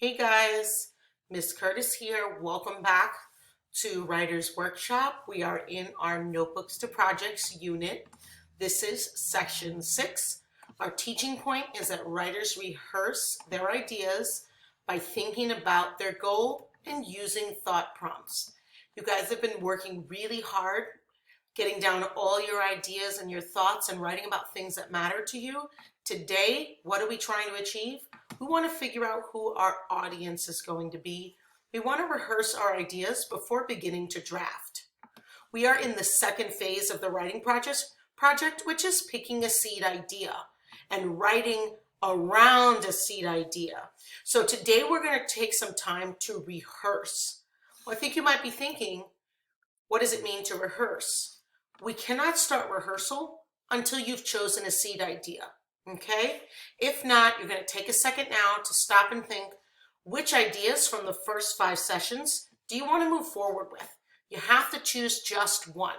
Hey guys, Miss Curtis here. Welcome back to Writer's Workshop. We are in our Notebooks to Projects unit. This is section 6. Our teaching point is that writers rehearse their ideas by thinking about their goal and using thought prompts. You guys have been working really hard getting down all your ideas and your thoughts and writing about things that matter to you. Today, what are we trying to achieve? We want to figure out who our audience is going to be. We want to rehearse our ideas before beginning to draft. We are in the second phase of the writing project, which is picking a seed idea and writing around a seed idea. So today we're going to take some time to rehearse. Well, I think you might be thinking, what does it mean to rehearse? We cannot start rehearsal until you've chosen a seed idea. Okay? If not, you're going to take a second now to stop and think, which ideas from the first 5 sessions do you want to move forward with? You have to choose just one.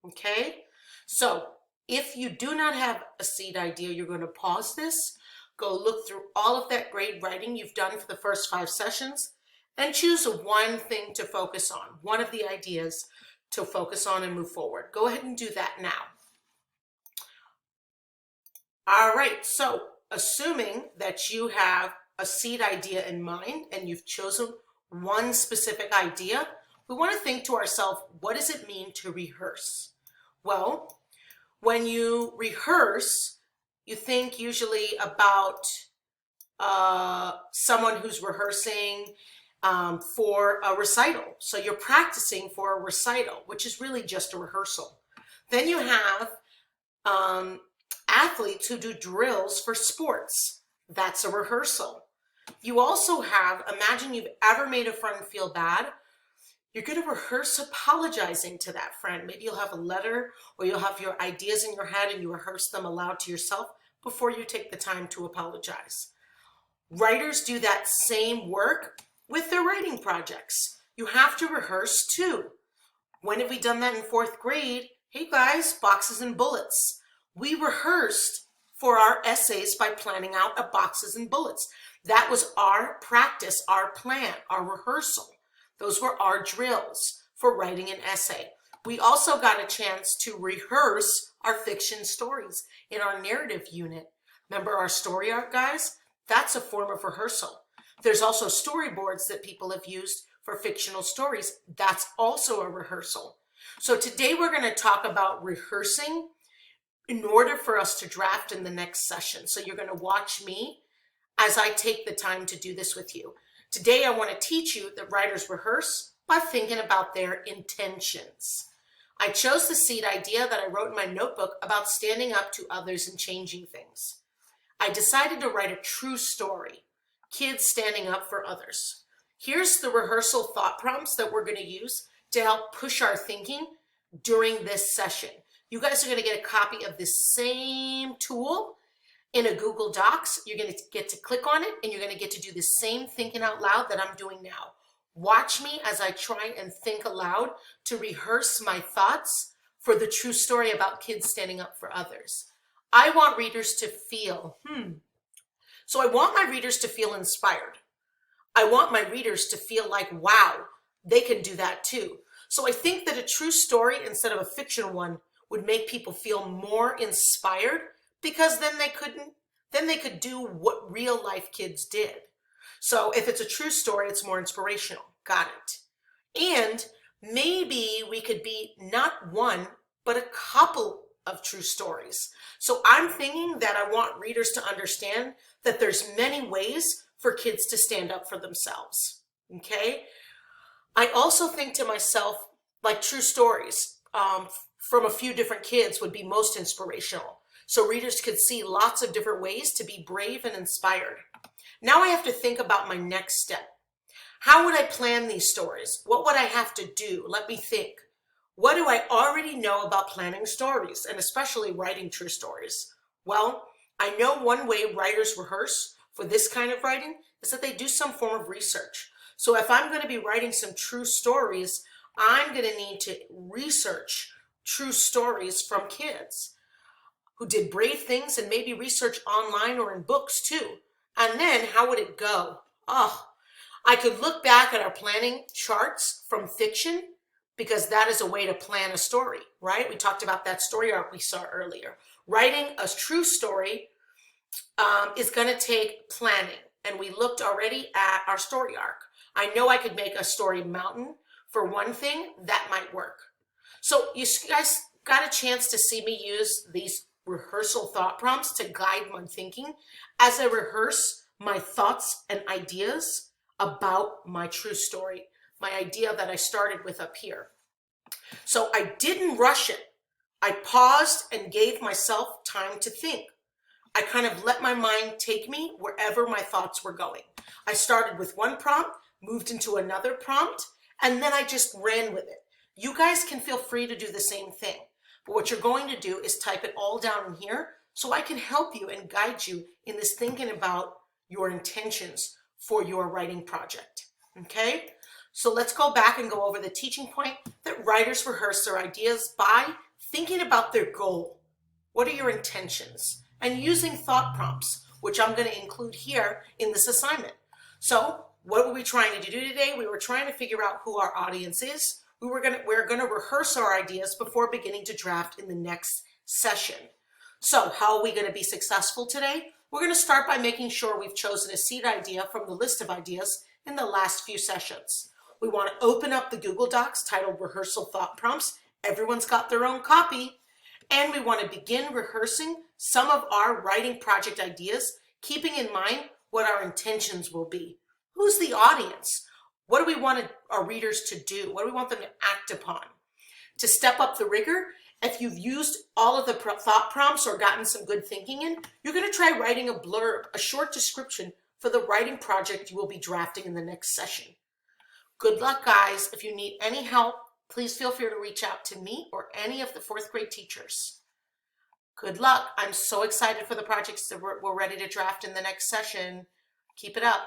Okay? So if you do not have a seed idea, you're going to pause this, go look through all of that great writing you've done for the first 5 sessions, and choose one thing to focus on, one of the ideas to focus on and move forward. Go ahead and do that now. All right, so assuming that you have a seed idea in mind and you've chosen one specific idea, we want to think to ourselves, what does it mean to rehearse? Well, when you rehearse, you think usually about someone who's rehearsing for a recital. So you're practicing for a recital, which is really just a rehearsal. Then you have athletes who do drills for sports. That's a rehearsal. You also have, imagine you've ever made a friend feel bad. You're going to rehearse apologizing to that friend. Maybe you'll have a letter or you'll have your ideas in your head and you rehearse them aloud to yourself before you take the time to apologize. Writers do that same work with their writing projects. You have to rehearse too. When have we done that in 4th grade? Hey guys, boxes and bullets. We rehearsed for our essays by planning out a boxes and bullets. That was our practice, our plan, our rehearsal. Those were our drills for writing an essay. We also got a chance to rehearse our fiction stories in our narrative unit. Remember our story arc, guys? That's a form of rehearsal. There's also storyboards that people have used for fictional stories. That's also a rehearsal. So today we're going to talk about rehearsing in order for us to draft in the next session. So you're going to watch me as I take the time to do this with you. Today I want to teach you that writers rehearse by thinking about their intentions. I chose the seed idea that I wrote in my notebook about standing up to others and changing things. I decided to write a true story, kids standing up for others. Here's the rehearsal thought prompts that we're going to use to help push our thinking during this session. You guys are going to get a copy of this same tool in a Google Docs. You're going to get to click on it and you're going to get to do the same thinking out loud that I'm doing now. Watch me as I try and think aloud to rehearse my thoughts for the true story about kids standing up for others. I want readers to feel, So I want my readers to feel inspired. I want my readers to feel like, wow, they can do that too. So I think that a true story instead of a fiction one would make people feel more inspired because then they could do what real life kids did. So if it's a true story, it's more inspirational. Got it. And maybe we could be not one, but a couple of true stories. So I'm thinking that I want readers to understand that there's many ways for kids to stand up for themselves. Okay? I also think to myself, like true stories from a few different kids would be most inspirational. So readers could see lots of different ways to be brave and inspired. Now I have to think about my next step. How would I plan these stories? What would I have to do? Let me think. What do I already know about planning stories and especially writing true stories? Well, I know one way writers rehearse for this kind of writing is that they do some form of research. So if I'm going to be writing some true stories, I'm going to need to research true stories from kids who did brave things and maybe research online or in books too. And then how would it go? Oh, I could look back at our planning charts from fiction because that is a way to plan a story, right? We talked about that story arc we saw earlier. Writing a true story is going to take planning. And we looked already at our story arc. I know I could make a story mountain for one thing. That might work. So you guys got a chance to see me use these rehearsal thought prompts to guide my thinking as I rehearse my thoughts and ideas about my true story, my idea that I started with up here. So I didn't rush it. I paused and gave myself time to think. I kind of let my mind take me wherever my thoughts were going. I started with one prompt, moved into another prompt, and then I just ran with it. You guys can feel free to do the same thing. But what you're going to do is type it all down in here so I can help you and guide you in this thinking about your intentions for your writing project. Okay? So let's go back and go over the teaching point that writers rehearse their ideas by thinking about their goal. What are your intentions? And using thought prompts, which I'm going to include here in this assignment. So what were we trying to do today? We were trying to figure out who our audience is. We're going to rehearse our ideas before beginning to draft in the next session. So how are we going to be successful today? We're going to start by making sure we've chosen a seed idea from the list of ideas in the last few sessions. We want to open up the Google Docs titled Rehearsal Thought Prompts. Everyone's got their own copy. And we want to begin rehearsing some of our writing project ideas, keeping in mind what our intentions will be. Who's the audience? What do we want our readers to do? What do we want them to act upon? To step up the rigor, if you've used all of the thought prompts or gotten some good thinking in, you're going to try writing a blurb, a short description for the writing project you will be drafting in the next session. Good luck, guys. If you need any help, please feel free to reach out to me or any of the fourth grade teachers. Good luck. I'm so excited for the projects that we're ready to draft in the next session. Keep it up.